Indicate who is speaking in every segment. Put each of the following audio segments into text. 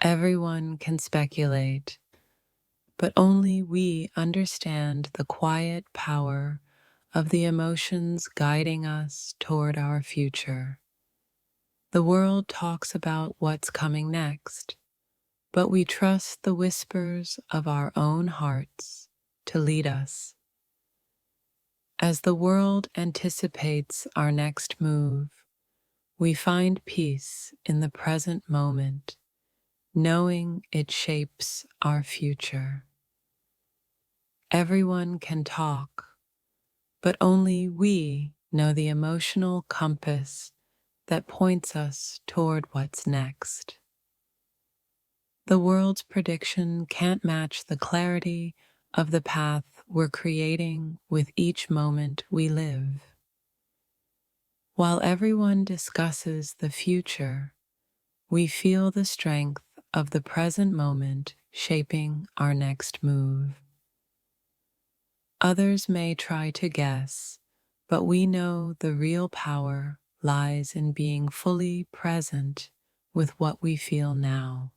Speaker 1: Everyone can speculate, but only we understand the quiet power of the emotions guiding us toward our future. The world talks about what's coming next, but we trust the whispers of our own hearts to lead us. As the world anticipates our next move, we find peace in the present moment, knowing it shapes our future. Everyone can talk, but only we know the emotional compass that points us toward what's next. The world's prediction can't match the clarity of the path we're creating with each moment we live. While everyone discusses the future, we feel the strength of the present moment shaping our next move. Others may try to guess, but we know the real power lies in being fully present with what we feel now.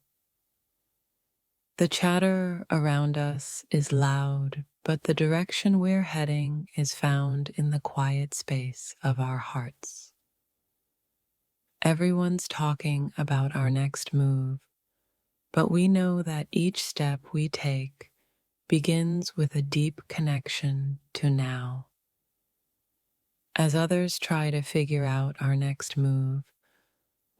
Speaker 1: The chatter around us is loud, but the direction we're heading is found in the quiet space of our hearts. Everyone's talking about our next move, but we know that each step we take begins with a deep connection to now. As others try to figure out our next move,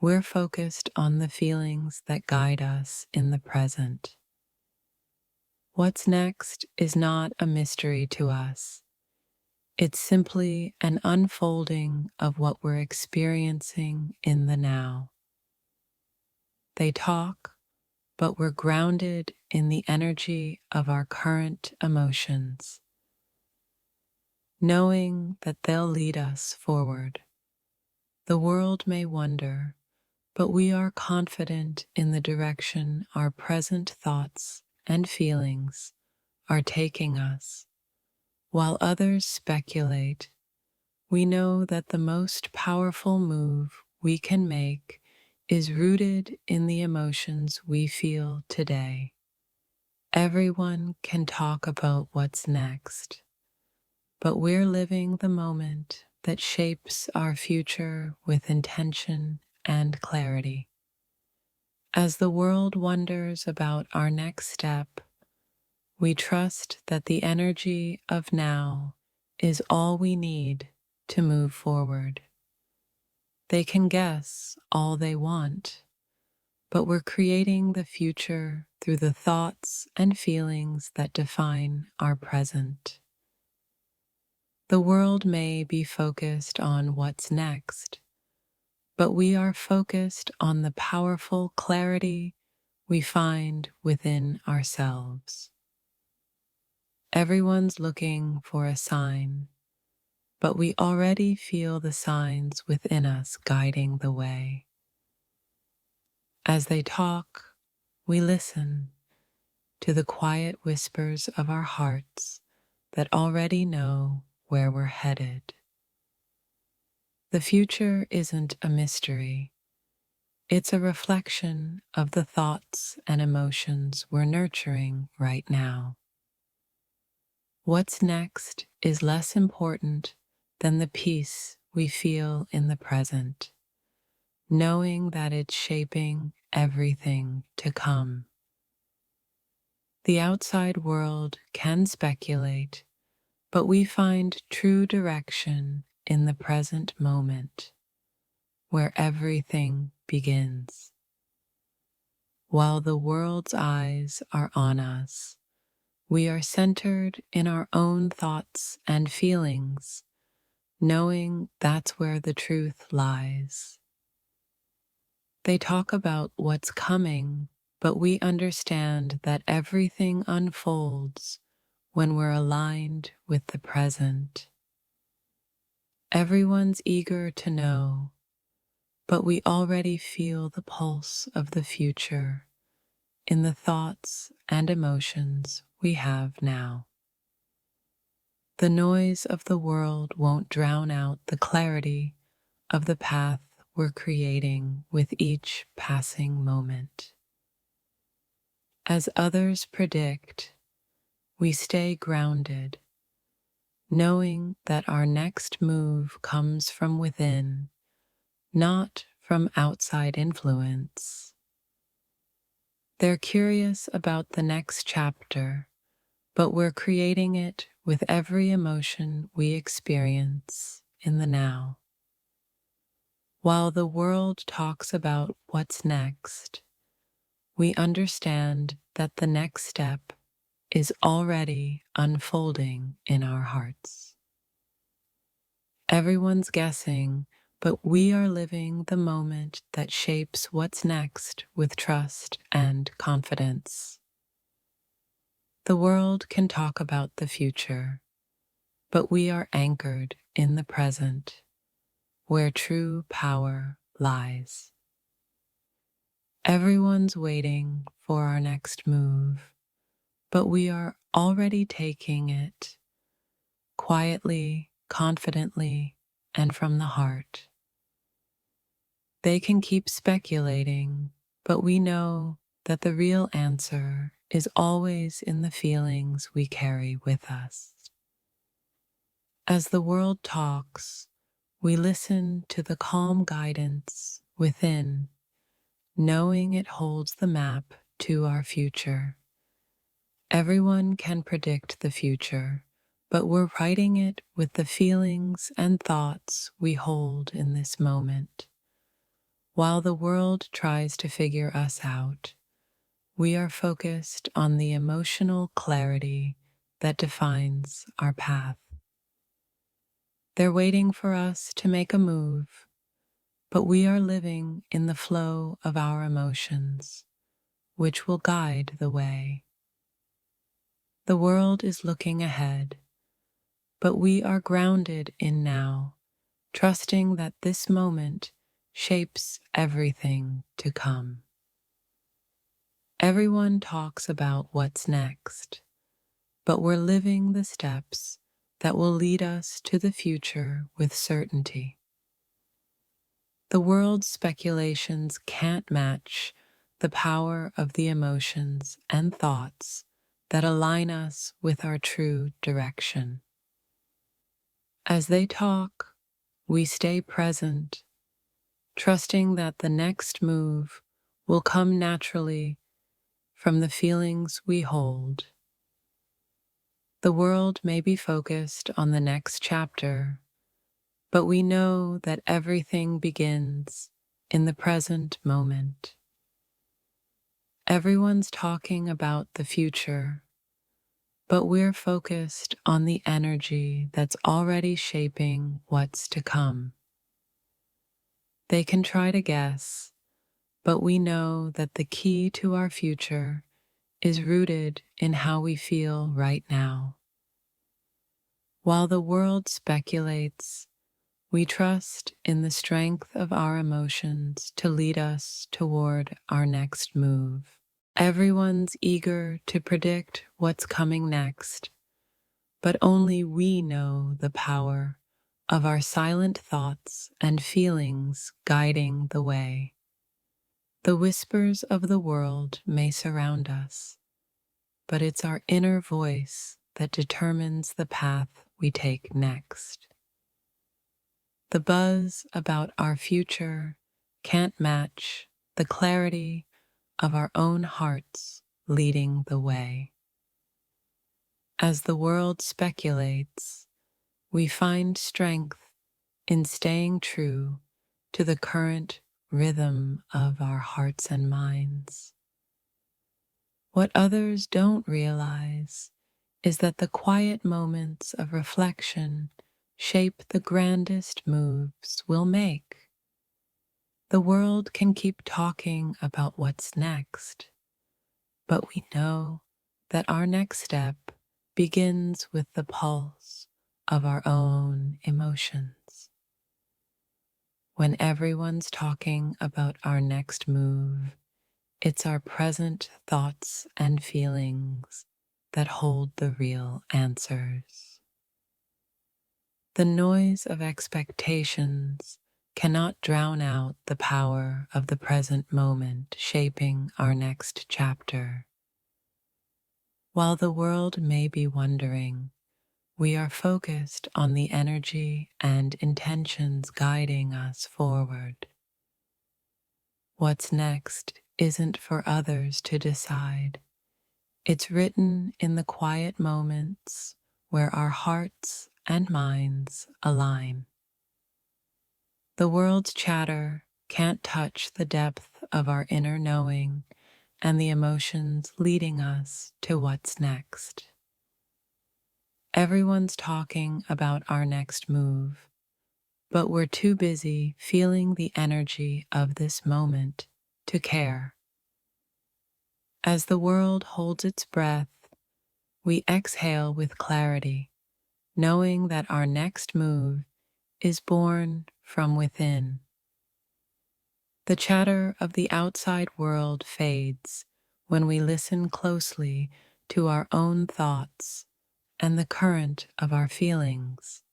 Speaker 1: we're focused on the feelings that guide us in the present. What's next is not a mystery to us. It's simply an unfolding of what we're experiencing in the now. They talk, but we're grounded in the energy of our current emotions, knowing that they'll lead us forward. The world may wonder, but we are confident in the direction our present thoughts and feelings are taking us. While others speculate, we know that the most powerful move we can make is rooted in the emotions we feel today. Everyone can talk about what's next, but we're living the moment that shapes our future with intention and clarity. As the world wonders about our next step, we trust that the energy of now is all we need to move forward. They can guess all they want, but we're creating the future through the thoughts and feelings that define our present. The world may be focused on what's next, but we are focused on the powerful clarity we find within ourselves. Everyone's looking for a sign, but we already feel the signs within us guiding the way. As they talk, we listen to the quiet whispers of our hearts that already know where we're headed. The future isn't a mystery. It's a reflection of the thoughts and emotions we're nurturing right now. What's next is less important than the peace we feel in the present, knowing that it's shaping everything to come. The outside world can speculate, but we find true direction in the present moment, where everything begins. While the world's eyes are on us, we are centered in our own thoughts and feelings, knowing that's where the truth lies. They talk about what's coming, but we understand that everything unfolds when we're aligned with the present. Everyone's eager to know, but we already feel the pulse of the future in the thoughts and emotions we have now. The noise of the world won't drown out the clarity of the path we're creating with each passing moment. As others predict, we stay grounded, knowing that our next move comes from within, not from outside influence. They're curious about the next chapter, but we're creating it with every emotion we experience in the now. While the world talks about what's next, we understand that the next step is already unfolding in our hearts. Everyone's guessing, but we are living the moment that shapes what's next with trust and confidence. The world can talk about the future, but we are anchored in the present, where true power lies. Everyone's waiting for our next move, but we are already taking it quietly, confidently, and from the heart. They can keep speculating, but we know that the real answer is always in the feelings we carry with us. As the world talks, we listen to the calm guidance within, knowing it holds the map to our future. Everyone can predict the future, but we're writing it with the feelings and thoughts we hold in this moment. While the world tries to figure us out, we are focused on the emotional clarity that defines our path. They're waiting for us to make a move, but we are living in the flow of our emotions, which will guide the way. The world is looking ahead, but we are grounded in now, trusting that this moment shapes everything to come. Everyone talks about what's next, but we're living the steps that will lead us to the future with certainty. The world's speculations can't match the power of the emotions and thoughts that align us with our true direction. As they talk, we stay present, trusting that the next move will come naturally from the feelings we hold. The world may be focused on the next chapter, but we know that everything begins in the present moment. Everyone's talking about the future, but we're focused on the energy that's already shaping what's to come. They can try to guess, but we know that the key to our future is rooted in how we feel right now. While the world speculates, we trust in the strength of our emotions to lead us toward our next move. Everyone's eager to predict what's coming next, but only we know the power of our silent thoughts and feelings guiding the way. The whispers of the world may surround us, but it's our inner voice that determines the path we take next. The buzz about our future can't match the clarity of our own hearts leading the way. As the world speculates, we find strength in staying true to the current rhythm of our hearts and minds. What others don't realize is that the quiet moments of reflection shape the grandest moves we'll make. The world can keep talking about what's next, but we know that our next step begins with the pulse of our own emotions. When everyone's talking about our next move, it's our present thoughts and feelings that hold the real answers. The noise of expectations cannot drown out the power of the present moment shaping our next chapter. While the world may be wondering, we are focused on the energy and intentions guiding us forward. What's next isn't for others to decide. It's written in the quiet moments where our hearts and minds align. The world's chatter can't touch the depth of our inner knowing and the emotions leading us to what's next. Everyone's talking about our next move, but we're too busy feeling the energy of this moment to care. As the world holds its breath, we exhale with clarity, knowing that our next move is born from within. The chatter of the outside world fades when we listen closely to our own thoughts and the current of our feelings.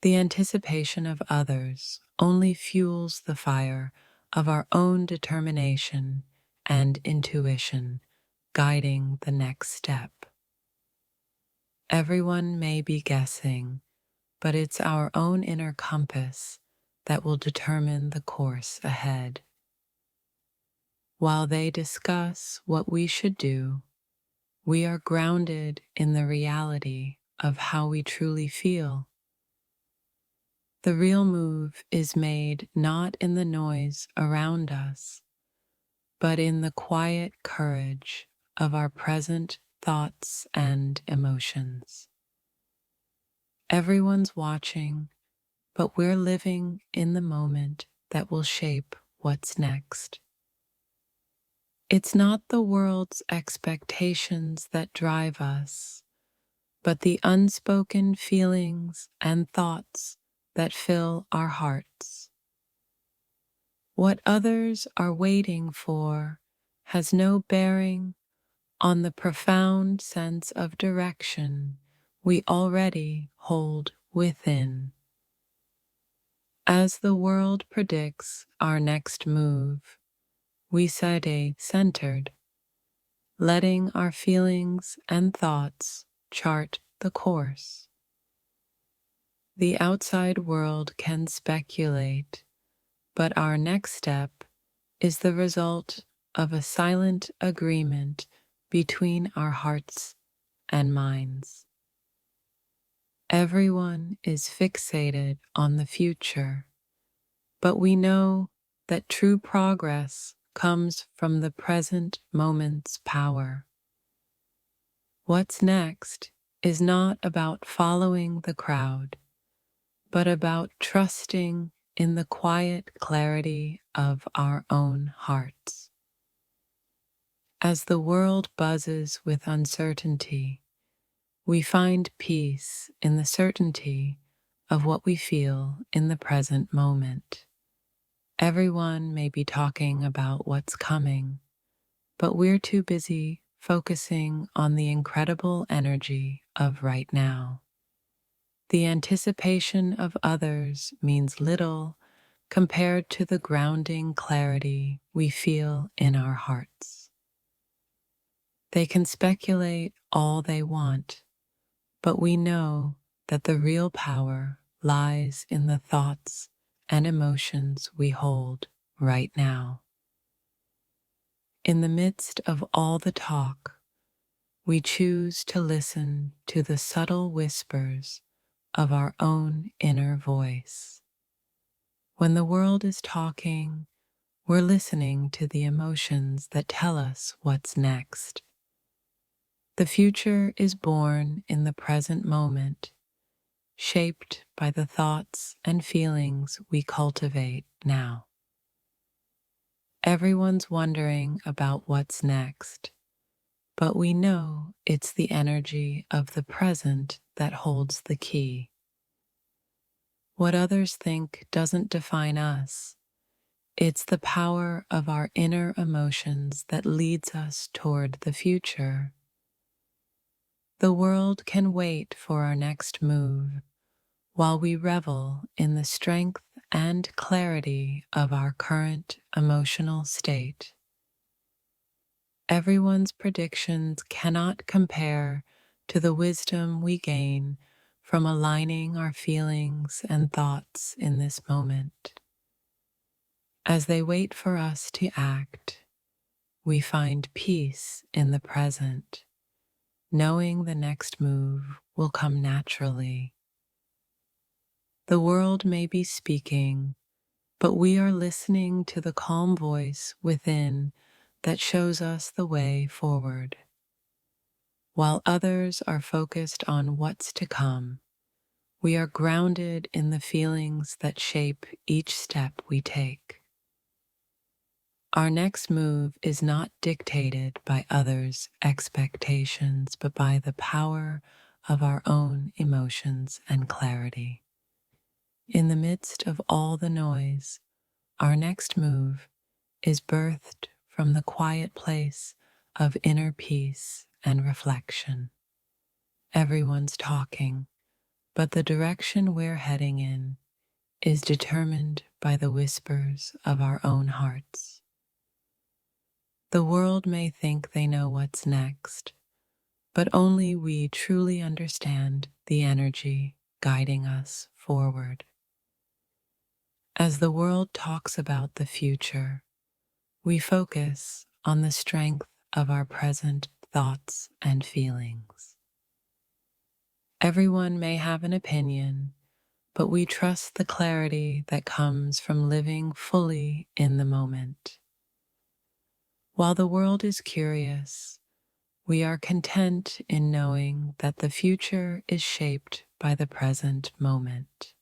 Speaker 1: The anticipation of others only fuels the fire of our own determination and intuition, guiding the next step. Everyone may be guessing, but it's our own inner compass that will determine the course ahead. While they discuss what we should do, we are grounded in the reality of how we truly feel. The real move is made not in the noise around us, but in the quiet courage of our present thoughts and emotions. Everyone's watching, but we're living in the moment that will shape what's next. It's not the world's expectations that drive us, but the unspoken feelings and thoughts that fill our hearts. What others are waiting for has no bearing on the profound sense of direction we already hold within. As the world predicts our next move, we stay centered, letting our feelings and thoughts chart the course. The outside world can speculate, but our next step is the result of a silent agreement between our hearts and minds. Everyone is fixated on the future, but we know that true progress comes from the present moment's power. What's next is not about following the crowd, but about trusting in the quiet clarity of our own hearts. As the world buzzes with uncertainty, we find peace in the certainty of what we feel in the present moment. Everyone may be talking about what's coming, but we're too busy focusing on the incredible energy of right now. The anticipation of others means little compared to the grounding clarity we feel in our hearts. They can speculate all they want, but we know that the real power lies in the thoughts and emotions we hold right now. In the midst of all the talk, we choose to listen to the subtle whispers of our own inner voice. When the world is talking, we're listening to the emotions that tell us what's next. The future is born in the present moment, shaped by the thoughts and feelings we cultivate now. Everyone's wondering about what's next, but we know it's the energy of the present that holds the key. What others think doesn't define us. It's the power of our inner emotions that leads us toward the future. The world can wait for our next move while we revel in the strength and clarity of our current emotional state. Everyone's predictions cannot compare to the wisdom we gain from aligning our feelings and thoughts in this moment. As they wait for us to act, we find peace in the present, knowing the next move will come naturally. The world may be speaking, but we are listening to the calm voice within that shows us the way forward. While others are focused on what's to come, we are grounded in the feelings that shape each step we take. Our next move is not dictated by others' expectations, but by the power of our own emotions and clarity. In the midst of all the noise, our next move is birthed from the quiet place of inner peace and reflection. Everyone's talking, but the direction we're heading in is determined by the whispers of our own hearts. The world may think they know what's next, but only we truly understand the energy guiding us forward. As the world talks about the future, we focus on the strength of our present thoughts and feelings. Everyone may have an opinion, but we trust the clarity that comes from living fully in the moment. While the world is curious, we are content in knowing that the future is shaped by the present moment.